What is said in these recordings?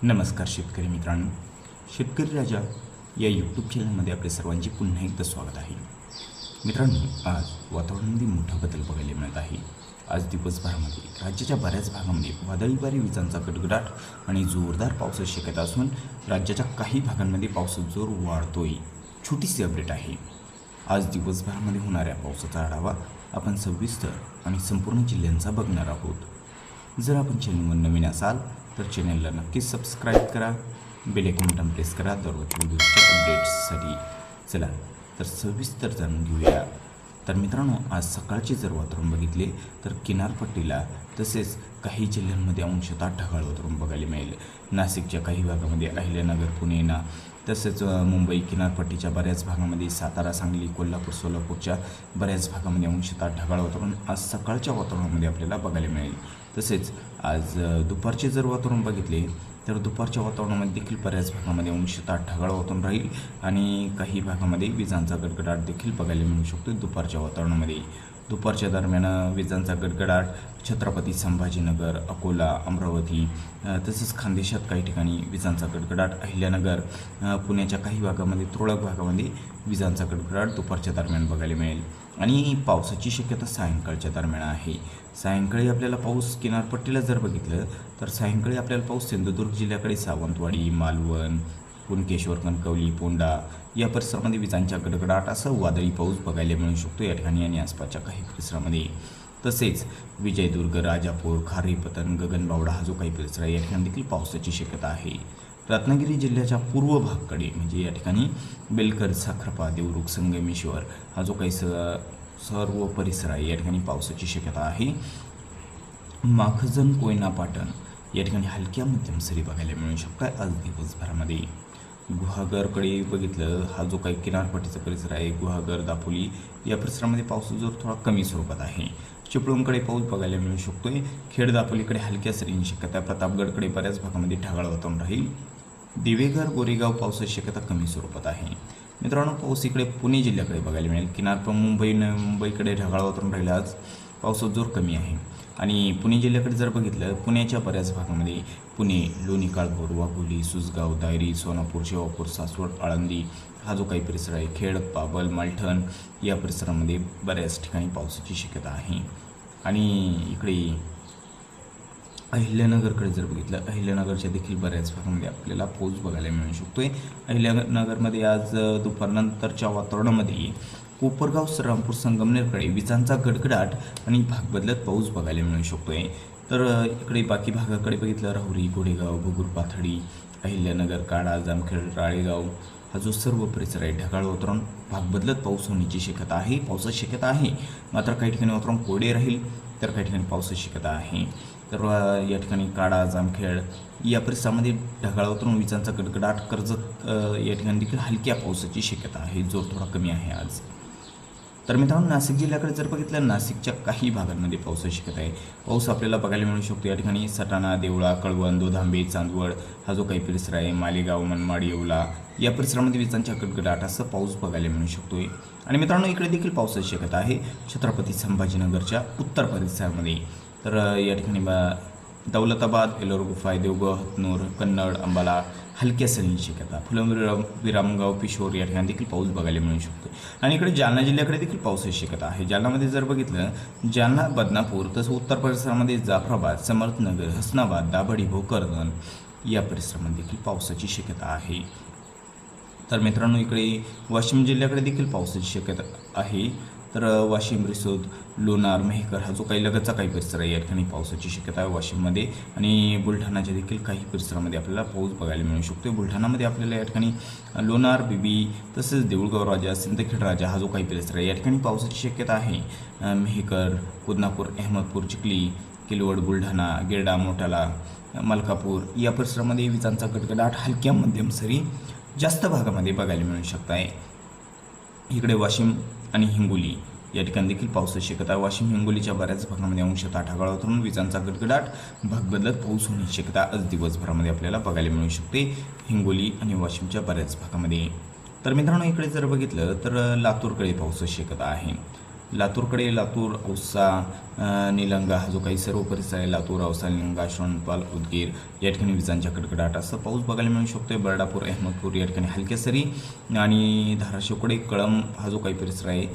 नमस्कार शेतकरी मित्रांनो, शेतकरी राजा या यूट्यूब चॅनलमध्ये आपले सर्वांचे पुन्हा एकदा स्वागत आहे. मित्रांनो, आज वातावरणामध्ये मोठा बदल बघायला मिळत आहे. आज दिवसभरामध्ये राज्याच्या बऱ्याच भागामध्ये वादळी विजांचा गडगडाट आणि जोरदार पावसाची शक्यता असून राज्याच्या काही भागांमध्ये पावसाचा जोर वाढतोय. छोटीशी अपडेट आहे. आज दिवसभरामध्ये होणाऱ्या पावसाचा आढावा आपण सविस्तर आणि संपूर्ण जिल्ह्यांचा बघणार आहोत. जर आपण चॅनलवर नवीन असाल तर चॅनलला नक्कीच सबस्क्राईब करा, बेल आयकॉन बटन प्रेस करा दररोजच्या व्हिडिओच्या अपडेट्ससाठी. चला तर सविस्तर जाणून घेऊया. तर मित्रांनो, आज सकाळचे जर वातावरण बघितले तर किनारपट्टीला तसेच काही जिल्ह्यांमध्ये अंशतः ढगाळ वातावरण बघायला मिळेल. नाशिकच्या काही भागामध्ये अहिल्यानगर, पुणे तसेच मुंबई किनारपट्टीच्या बऱ्याच भागामध्ये, सातारा, सांगली, कोल्हापूर, सोलापूरच्या बऱ्याच भागामध्ये अंशतः ढगाळ वातावरण आज सकाळच्या वातावरणामध्ये आपल्याला बघायला मिळेल. तसेच आज दुपारचे जर वातावरण बघितले तर दुपारच्या वातावरणामध्ये देखील बऱ्याच भागामध्ये अंशतः ढगाळ वातावरण राहील आणि काही भागामध्ये विजांचा गडगडाट देखील बघायला मिळू शकतो. दुपारच्या वातावरणामध्ये दुपारच्या दरम्यान विजांचा गडगडाट छत्रपती संभाजीनगर, अकोला, अमरावती तसेच खानदेशात काही ठिकाणी विजांचा गडगडाट, अहिल्यानगर, पुण्याच्या काही भागामध्ये, तुरळक भागामध्ये विजांचा गडगडाट दुपारच्या दरम्यान बघायला मिळेल. आणि पावसाची शक्यता सायंकाळच्या दरम्यान आहे. सायंकाळी आपल्याला पाऊस किनारपट्टीला जर बघितलं तर सायंकाळी आपल्याला पाऊस सिंधुदुर्ग जिल्ह्याकडे सावंतवाडी, मालवण, कुणकेश्वर, कणकवली, पोंडा या परिसरामध्ये विजांच्या गडगडाट असं वादळी पाऊस बघायला मिळू शकतो या ठिकाणी आणि आसपासच्या काही परिसरामध्ये. तसेच विजयदुर्ग, राजापूर, खारेपतन, गगनबावडा हा जो काही परिसर आहे या ठिकाणी देखील पावसाची शक्यता आहे. रत्नागिरी जिल्ह्याच्या पूर्व भागाकडे म्हणजे या ठिकाणी बेलकर, साखरपा, देवरुख, संगमेश्वर हा जो काही सर्व परिसर आहे या ठिकाणी पावसाची शक्यता आहे. माखजन, कोयना, पाटण या ठिकाणी हलक्या मध्यम सरी बघायला मिळू शकतात आज दिवसभरामध्ये. गुहागरकडे बघितलं, हा जो काही किनारपट्टीचा परिसर आहे, गुहागर, दापोली या परिसरामध्ये पाऊस जोर थोडा कमी स्वरूपात आहे. चिपळूणकडे पाऊस बघायला मिळू शकतोय. खेड, दापोलीकडे हलक्या सरींची शक्यता. प्रतापगडकडे बऱ्याच भागामध्ये ढगाळ वातावरण राहील. दिवेघर, गोरेगाव पावसाची शक्यता कमी स्वरूपात आहे. मित्रांनो, पाऊस इकडे पुणे जिल्ह्याकडे बघायला मिळेल. मुंबईकडे ढगाळ वातावरण राहिलं. आज पावसाचा जोर कमी आहे. आणि पुणे जिल्ह्याकडे जर बघितलं, पुण्याच्या बऱ्याच भागामध्ये पुणे, लोणी, काळभोर, वाघोली, सुसगाव, दायरी, सोनापूर, शेवापूर, सासवड, आळंदी हा जो काही परिसर आहे, खेड, पाबल, मालठण या परिसरामध्ये बऱ्याच ठिकाणी पावसाची शक्यता आहे. आणि इकडे अहिल्यानगरकडे जर बघितलं, अहिल्यानगरच्या देखील बऱ्याच भागामध्ये आपल्याला पाऊस बघायला मिळू शकतो आहे. अहिल्यानगरमध्ये आज दुपारनंतरच्या वातावरणामध्ये कोपरगाव, श्रीरामपूर, संगमनेरकडे विजांचा गडगडाट आणि भाग बदलत पाऊस बघायला मिळू शकतो आहे. तर इकडे बाकी भागाकडे बघितलं, राहुरी, गोडेगाव, भुगूर, पाथडी, अहिल्यानगर, काडा, जामखेड, राळेगाव हा जो सर्व परिसर आहे ढगाळ वातावरण, भाग बदलत पाऊस होण्याची शक्यता आहे. पावसाची शक्यता आहे, मात्र काही ठिकाणी वातावरण कोरडे राहील तर काही ठिकाणी पावसाची शक्यता आहे. तर या ठिकाणी काडा, जामखेड या परिसरामध्ये ढगाळ वातावरण, विजांचा गडगडाट, कर्जत या ठिकाणी देखील हलक्या पावसाची शक्यता आहे. जोर थोडा कमी आहे आज. तर मित्रांनो, नाशिक जिल्ह्याकडे जर बघितलं, नाशिकच्या काही भागांमध्ये पावसाची शक्यता आहे. पाऊस आपल्याला बघायला मिळू शकतो या ठिकाणी सटाणा, देवळा, कळवण, दोधांबे, चांदवड हा जो काही परिसर आहे, मालेगाव, मनमाड, येवला या परिसरामध्ये विजांच्या गडगडाट असं पाऊस बघायला मिळू शकतोय. आणि मित्रांनो, इकडे देखील पावसाची शक्यता आहे छत्रपती संभाजीनगरच्या उत्तर परिसरामध्ये. तर या ठिकाणी दौलताबाद, एलोरगुफा, देवगाव, हतनूर, कन्नड, अंबाला हलक्या सरींची शक्यता. विरामगाव, पिशोर या ठिकाणी देखील पाऊस बघायला मिळू शकतो. आणि इकडे जालना जिल्ह्याकडे देखील पावसाची शक्यता आहे. जालन्यामध्ये जर बघितलं, जालना, बदनापूर तसं उत्तर परिसरामध्ये जाफराबाद, समर्थनगर, हसनाबाद, दाभाडी, भोकरदन या परिसरामध्ये देखील पावसाची शक्यता आहे. तर मित्रांनो, इकडे वाशिम जिल्ह्याकडे देखील पावसाची शक्यता आहे. तर वाशिम, रिसोद, लोणार, मेहकर हा जो काही लगतचा काही परिसर आहे या ठिकाणी पावसाची शक्यता आहे वाशिममध्ये. आणि बुलढाणाच्या देखील काही परिसरामध्ये आपल्याला पाऊस बघायला मिळू शकतो. बुलढाणामध्ये आपल्याला या ठिकाणी लोणार, बिबी तसेच देऊळगाव राजा, सिंदखेड राजा हा जो काही परिसर आहे या ठिकाणी पावसाची शक्यता आहे. मेहकर, कोदनापूर, अहमदपूर, चिखली, किलवड, बुलढाणा, गिरडा, मोठाला, मलकापूर या परिसरामध्ये विजांचा गडगडाट हलक्या मध्यम सरी जास्त भागामध्ये बघायला मिळू शकत आहे. इकडे वाशिम आणि हिंगोली या ठिकाणी देखील पावसाची शक्यता आहे. वाशिम, हिंगोलीच्या बऱ्याच भागामध्ये अंशतः ढगाळ वातावरण, विजांचा गडगडाट, भाग बदलत पाऊस होण्याची शक्यता आज दिवसभरामध्ये आपल्याला बघायला मिळू शकते हिंगोली आणि वाशिमच्या बऱ्याच भागामध्ये. तर मित्रांनो, इकडे जर बघितलं तर लातूरकडे पावसाची शक्यता आहे. लातूरकडे लातूर, औसा, निलंगा हा जो काही सर्व परिसर आहे, लातूर, औसा, निलंगा, श्रवणपाल, उदगीर या ठिकाणी विजांच्या कडकडाटासह पाऊस बघायला मिळू शकतो आहे. बर्डापूर, अहमदपूर या ठिकाणी हलक्या सरी आणि धाराशिवकडे कळंब हा जो काही परिसर आहे,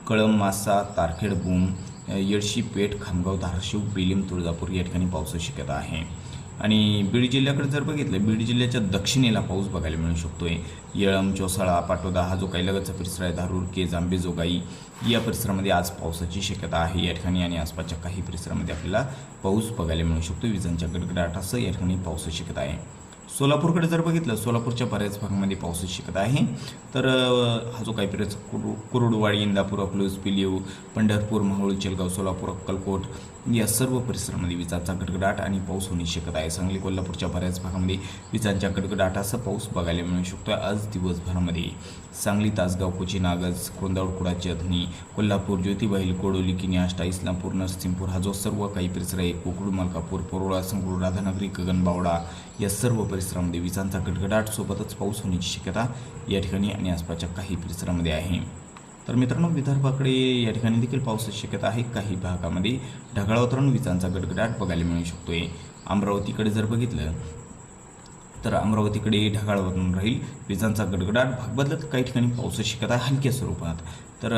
कळंब, मासा, तारखेड, बूम, येडशी, पेठ, खामगाव, धाराशिव, बेलीम, तुळजापूर या ठिकाणी पावसाची शक्यता आहे. आणि बीड जिल्ह्याकडे जर बघितलं, बीड जिल्ह्याच्या दक्षिणेला पाऊस बघायला मिळू शकतो आहे. येळंब, चोसाळा, पाटोदा हा जो काही लगतचा परिसर आहे, धारूर, केज, आंबेजोगाई या परिसरामध्ये आज पावसाची शक्यता आहे या ठिकाणी. आणि आसपासच्या काही परिसरामध्ये आपल्याला पाऊस बघायला मिळू शकतो. विजांच्या गडगडाटासह या ठिकाणी पावसाची शक्यता आहे. सोलापूरकडे जर बघितलं, सोलापूरच्या बऱ्याच भागामध्ये पावसाची शक्यता आहे. तर हा जो काही परिसर कुरुडवाडी, इंदापूर, अकलूज, पिलीव, पंढरपूर, माहुळ, चेलगाव, सोलापूर, अक्कलकोट या सर्व परिसरामध्ये विजांचा गडगडाट आणि पाऊस होण्याची शक्यता आहे. सांगली, कोल्हापूरच्या बऱ्याच भागामध्ये विजांच्या गडगडाटासह पाऊस बघायला मिळू शकतो. आज दिवसभरामध्ये सांगली, तासगाव, कोची, नागज, कोंदावड, कुडाची, अधनी, कोल्हापूर, ज्योतिबाईल, कोडोली, किनी, आष्टा, इस्लामपूर, नरसिंहपूर हा जो सर्व काही परिसर आहे, कोकरूड, मलकापूर, परोळा, संगरूळ, राधानगरी, गगनबावडा या सर्व परिसरामध्ये विजांचा गडगडाट सोबतच पाऊस होण्याची शक्यता या ठिकाणी आणि आसपासच्या काही परिसरामध्ये आहे. तर मित्रांनो, विदर्भाकडे या ठिकाणी देखील पावसाची शक्यता आहे. काही भागामध्ये ढगाळ वातावरण, विजांचा गडगडाट बघायला मिळू शकतोय. अमरावतीकडे जर बघितलं तर अमरावतीकडे ढगाळ वातावरण राहील, विजांचा गडगडाट, भाग बदलत काही ठिकाणी पावसाची शक्यता आहे हलक्या स्वरूपात. तर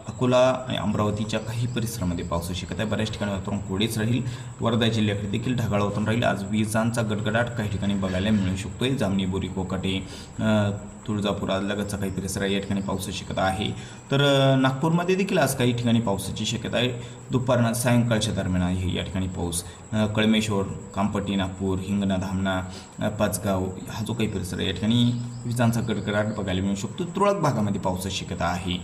अकोला आणि अमरावतीच्या काही परिसरामध्ये पावसाची शक्यता आहे. बऱ्याच ठिकाणी वातावरण कोरडेच राहील. वर्धा जिल्ह्याकडे देखील ढगाळ वातावरण राहील. आज विजांचा गडगडाट काही ठिकाणी बघायला मिळू शकतोय. जामणी, बोरी, कोकाटे, तुळजापूर लगतचा काही परिसर आहे, या ठिकाणी पावसाची शक्यता आहे. तर नागपूरमध्ये देखील आज काही ठिकाणी पावसाची शक्यता आहे. दुपारनं सायंकाळच्या दरम्यान आहे या ठिकाणी पाऊस. कळमेश्वर, कामपट्टी, नागपूर, हिंगणा, धामणा, पाचगाव हा जो काही परिसर आहे, या ठिकाणी विजांचा गडगडाट बघायला मिळू शकतो. तुरळक भागामध्ये पावसाची शक्यता आहे.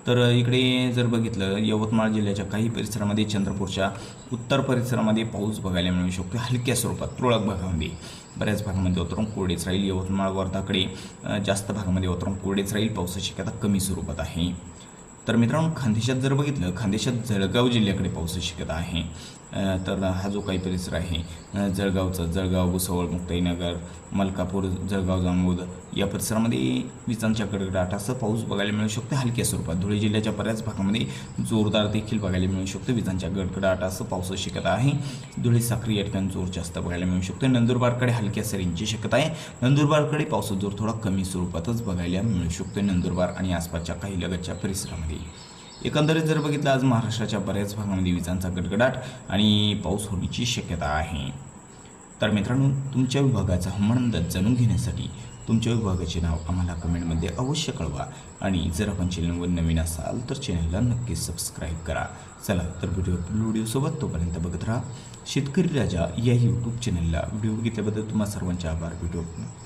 तर इकडे जर बघितलं, यवतमाळ जिल्ह्याच्या काही परिसरामध्ये, चंद्रपूरच्या उत्तर परिसरामध्ये पाऊस बघायला मिळू शकतो हलक्या स्वरूपात. तुरळक भागामध्ये, बऱ्याच भागामध्ये वातावरण कोरडेच राहील. यवतमाळ, वर्धाकडे जास्त भागामध्ये वातावरण कोरडेच राहील. पावसाची शक्यता कमी स्वरूपात आहे. तर मित्रांनो, खानदेशात जर बघितलं, खानदेशात जळगाव जिल्ह्याकडे पावसाची शक्यता आहे. तर हा जो काही परिसर आहे जळगावचा, जळगाव, भुसावळ, मुक्ताईनगर, मलकापूर, जळगाव, जामोद या परिसरामध्ये विजांच्या गडगडाटासह पाऊस बघायला मिळू शकतो हलक्या स्वरूपात. धुळे जिल्ह्याच्या बऱ्याच भागामध्ये जोरदार देखील बघायला मिळू शकतो. विजांच्या गडगडाटासह पावसाची शक्यता आहे. धुळे, साक्री या ठिकाणी जोर जास्त बघायला मिळू शकतो. नंदुरबारकडे हलक्या सरींची शक्यता आहे. नंदुरबारकडे पावसाचा जोर थोडा कमी स्वरूपातच बघायला मिळू शकतो नंदुरबार आणि आसपासच्या काही लगतच्या परिसरामध्ये. एकंदरीत जर बघितलं, आज महाराष्ट्राच्या बऱ्याच भागामध्ये विजांचा गडगडाट आणि पाऊस होण्याची शक्यता आहे. तर मित्रांनो, तुमच्या विभागाचा हवामान अंदाज जाणून घेण्यासाठी तुमच्या विभागाचे नाव आम्हाला कमेंटमध्ये अवश्य कळवा. आणि जर आपण चॅनलवर नवीन असाल तर चॅनलला नक्कीच सबस्क्राईब करा. चला तर व्हिडिओसोबत तोपर्यंत बघत राहा शेतकरी राजा या यूट्यूब चॅनलला. व्हिडिओ बघितल्याबद्दल तुम्हा सर्वांचे आभार.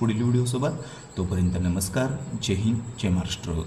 पुढील व्हिडिओसोबत तोपर्यंत नमस्कार. जय हिंद, जय महाराष्ट्र.